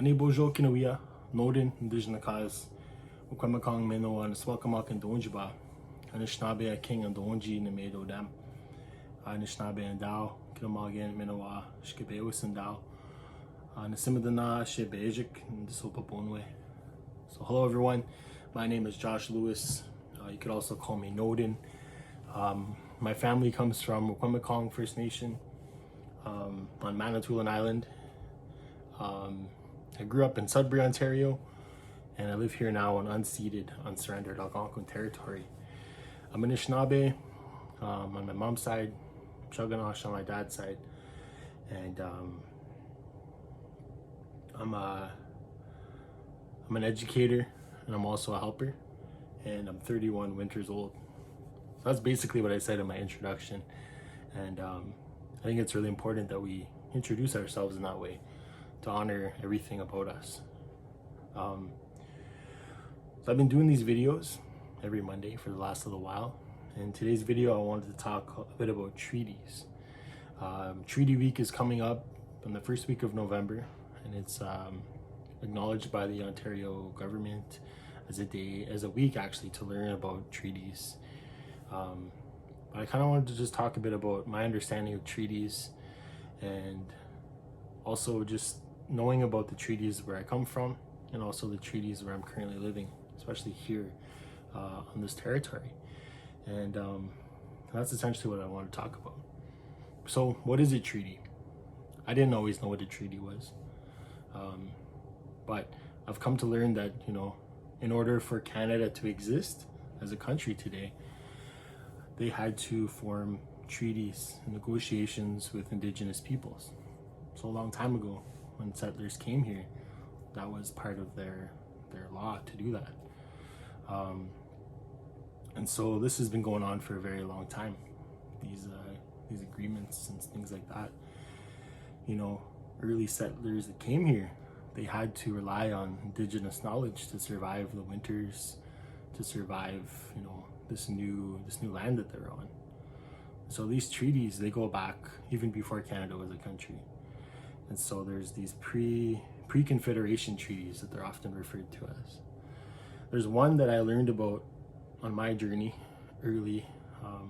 Ani bojo kinawia, Norden, Indigenous, Ukwamakong Meno, and Swakamak and Donjiba, Anishinaabe, a king and Donji, Nemedo Dam, Anishinaabe and Dao, Kinamagan, Menoa, Shkebewis and Dao, Nasimadana, Shebejik, and the Sopaponwe. So, hello everyone, my name is Josh Lewis. You could also call me Norden. My family comes from Wampum First Nation on Manitoulin Island. I grew up in Sudbury, Ontario, and I live here now on unceded, unsurrendered Algonquin territory. I'm Anishinaabe on my mom's side, Chuganosh on my dad's side, and I'm an educator, and I'm also a helper, and I'm 31 winters old. So that's basically what I said in my introduction, and I think it's really important that we introduce ourselves in that way to honor everything about us. So I've been doing these videos every Monday for the last little while. In today's video, I wanted to talk a bit about treaties. Treaty Week is coming up on the first week of November, and it's acknowledged by the Ontario government as a week actually to learn about treaties. But I kind of wanted to just talk a bit about my understanding of treaties, and also just knowing about the treaties where I come from, and also the treaties where I'm currently living, especially here on this territory. And that's essentially what I want to talk about. So what is a treaty? I didn't always know what a treaty was, but I've come to learn that, you know, in order for Canada to exist as a country today, they had to form treaties and negotiations with Indigenous peoples. So a long time ago, when settlers came here, that was part of their law to do that. And so this has been going on for a very long time. These agreements and things like that. You know, early settlers that came here, they had to rely on Indigenous knowledge to survive the winters, to survive, you know, this new land that they're on. So these treaties, they go back even before Canada was a country. And so there's these pre-confederation treaties that they're often referred to as. There's one that I learned about on my journey early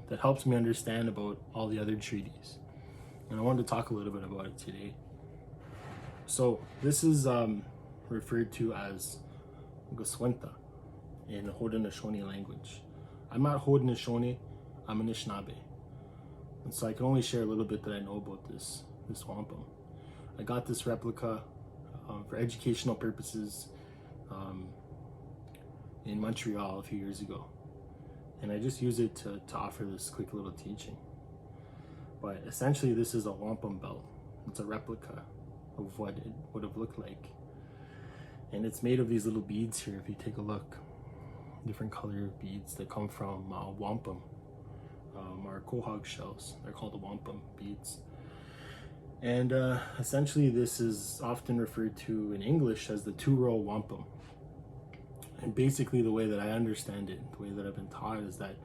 that helps me understand about all the other treaties. And I wanted to talk a little bit about it today. So this is referred to as Goswenta in the Haudenosaunee language. I'm not Haudenosaunee, I'm Anishinaabe. And so I can only share a little bit that I know about this wampum. I got this replica for educational purposes in Montreal a few years ago. And I just use it to offer this quick little teaching. But essentially this is a wampum belt. It's a replica of what it would have looked like. And it's made of these little beads here, if you take a look. Different color beads that come from wampum, or quahog shells. They're called the wampum beads. And essentially this is often referred to in English as the two-row wampum. And basically the way that I understand it, the way that I've been taught, is that,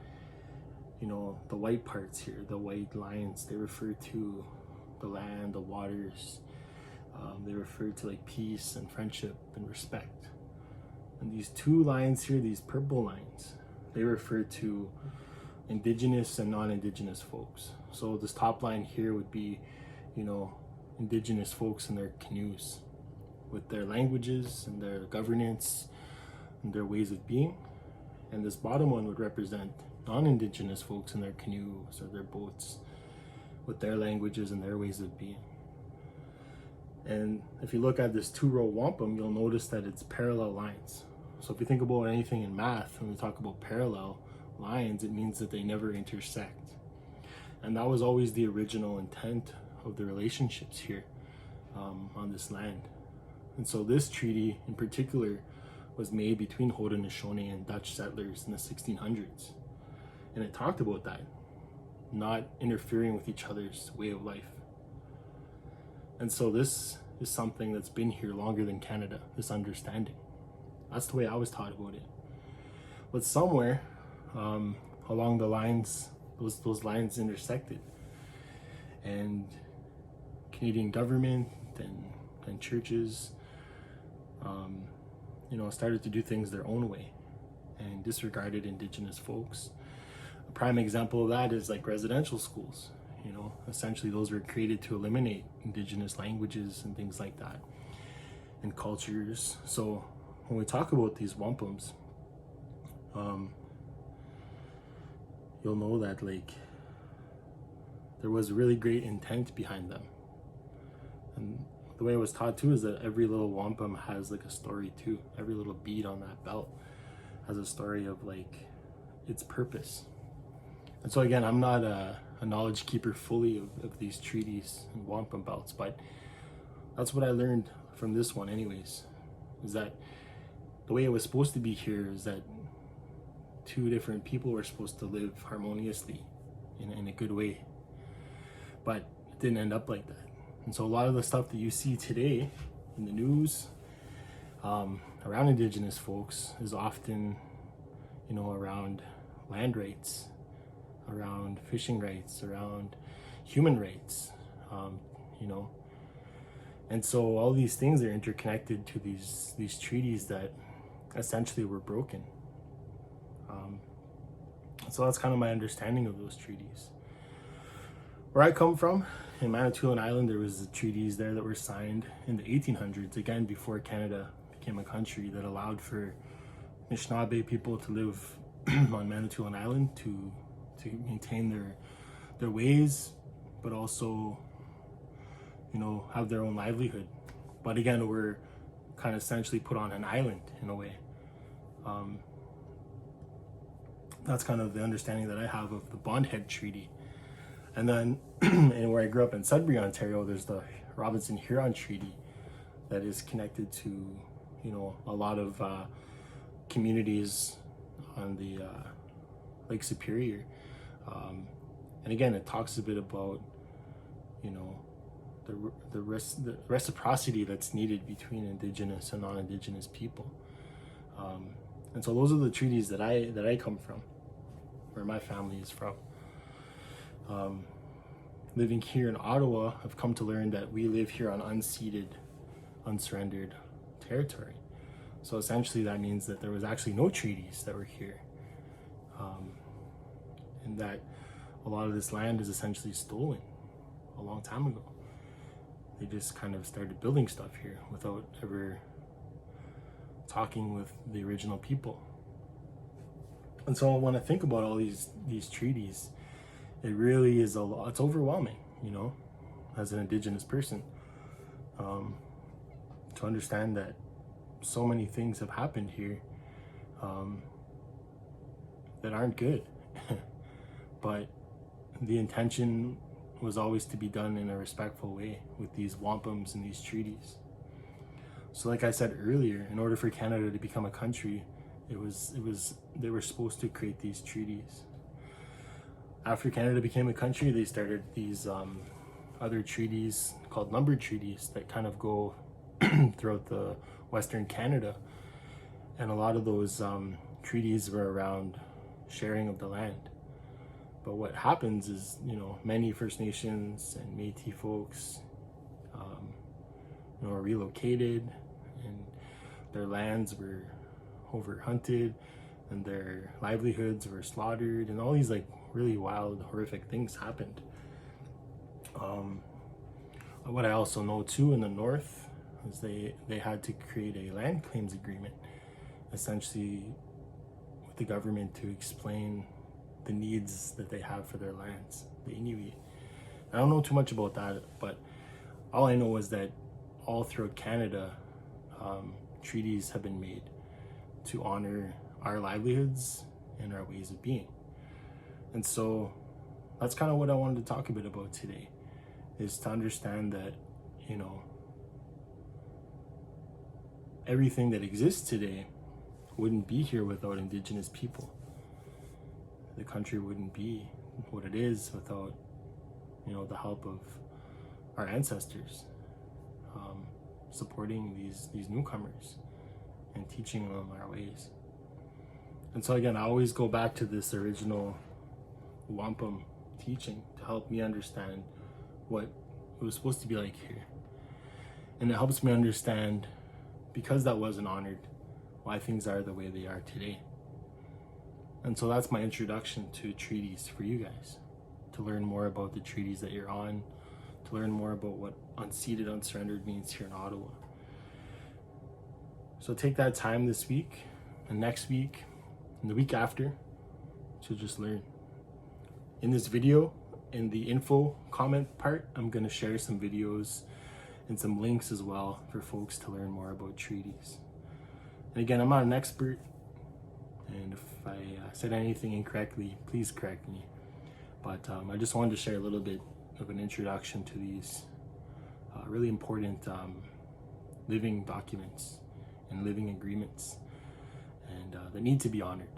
you know, the white parts here, the white lines, they refer to the land, the waters. They refer to like peace and friendship and respect. And these two lines here, these purple lines, they refer to Indigenous and non-Indigenous folks. So this top line here would be, you know, Indigenous folks in their canoes with their languages and their governance and their ways of being. And this bottom one would represent non-Indigenous folks in their canoes or their boats with their languages and their ways of being. And if you look at this two-row wampum, you'll notice that it's parallel lines. So if you think about anything in math, when we talk about parallel lines, it means that they never intersect. And that was always the original intent of the relationships here on this land. And so this treaty in particular was made between Haudenosaunee and Dutch settlers in the 1600s. And it talked about that, not interfering with each other's way of life. And so this is something that's been here longer than Canada, this understanding. That's the way I was taught about it. But somewhere along the lines, those lines intersected. And Canadian government and churches started to do things their own way and disregarded Indigenous folks. A prime example of that is like residential schools. Essentially those were created to eliminate Indigenous languages and things like that, and cultures. So when we talk about these wampums, you'll know that like there was really great intent behind them. And the way it was taught too is that every little wampum has like a story too. Every little bead on that belt has a story of like its purpose. And so again, I'm not a knowledge keeper fully of these treaties and wampum belts, but that's what I learned from this one anyways, is that the way it was supposed to be here is that two different people were supposed to live harmoniously in a good way, but it didn't end up like that. And so a lot of the stuff that you see today in the news around Indigenous folks is often, around land rights, around fishing rights, around human rights, and so all these things are interconnected to these treaties that essentially were broken. So that's kind of my understanding of those treaties. Where I come from, in Manitoulin Island, there was treaties there that were signed in the 1800s, again before Canada became a country, that allowed for Anishinaabe people to live on Manitoulin Island to maintain their ways, but also have their own livelihood. But again, we're kind of essentially put on an island in a way. That's kind of the understanding that I have of the Bondhead Treaty. And then and where I grew up in Sudbury, Ontario, there's the Robinson-Huron Treaty that is connected to a lot of communities on the Lake Superior. And again, it talks a bit about the reciprocity that's needed between Indigenous and non-Indigenous people. And so those are the treaties that I come from, where my family is from. Living here in Ottawa, I've come to learn that we live here on unceded, unsurrendered territory. So essentially that means that there was actually no treaties that were here. And that a lot of this land is essentially stolen a long time ago. They just kind of started building stuff here without ever talking with the original people. And so when I think about all these treaties, it really is it's overwhelming, as an Indigenous person, to understand that so many things have happened here that aren't good. But the intention was always to be done in a respectful way with these wampums and these treaties. So like I said earlier, in order for Canada to become a country, they were supposed to create these treaties. After Canada became a country, they started these other treaties called numbered treaties that kind of go throughout the Western Canada. And a lot of those treaties were around sharing of the land. But what happens is, many First Nations and Métis folks, are relocated, and their lands were overhunted, and their livelihoods were slaughtered, and all these like really wild, horrific things happened. What I also know too in the North is they had to create a land claims agreement, essentially with the government, to explain the needs that they have for their lands, the Inuit. I don't know too much about that, but all I know is that all throughout Canada, treaties have been made to honor our livelihoods and our ways of being. And so that's kind of what I wanted to talk a bit about today, is to understand that, everything that exists today wouldn't be here without Indigenous people. The country wouldn't be what it is without, the help of our ancestors, supporting these newcomers and teaching them our ways. And so again, I always go back to this original wampum teaching to help me understand what it was supposed to be like here. And it helps me understand because that wasn't honored, why things are the way they are today. And so that's my introduction to treaties for you guys, to learn more about the treaties that you're on, to learn more about what unceded, unsurrendered means here in Ottawa. So take that time this week and next week and the week after to just learn. In this video, in the info comment part, I'm going to share some videos and some links as well for folks to learn more about treaties. And again, I'm not an expert, and if I said anything incorrectly, please correct me. But I just wanted to share a little bit of an introduction to these really important living documents and living agreements, and that need to be honored.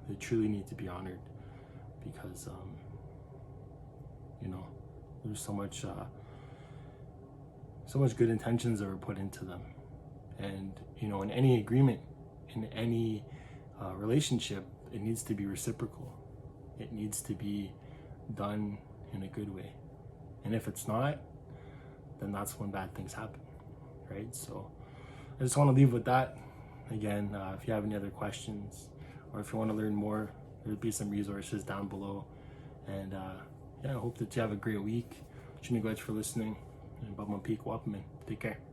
They truly need to be honored, because there's so much good intentions that were put into them. And in any agreement, in any relationship, it needs to be reciprocal. It needs to be done in a good way. And if it's not, then that's when bad things happen, right? So I just want to leave with that. Again, if you have any other questions, or if you want to learn more, there'll be some resources down below. And I hope that you have a great week. Thank you for listening. And Wampum, Wampum. Take care.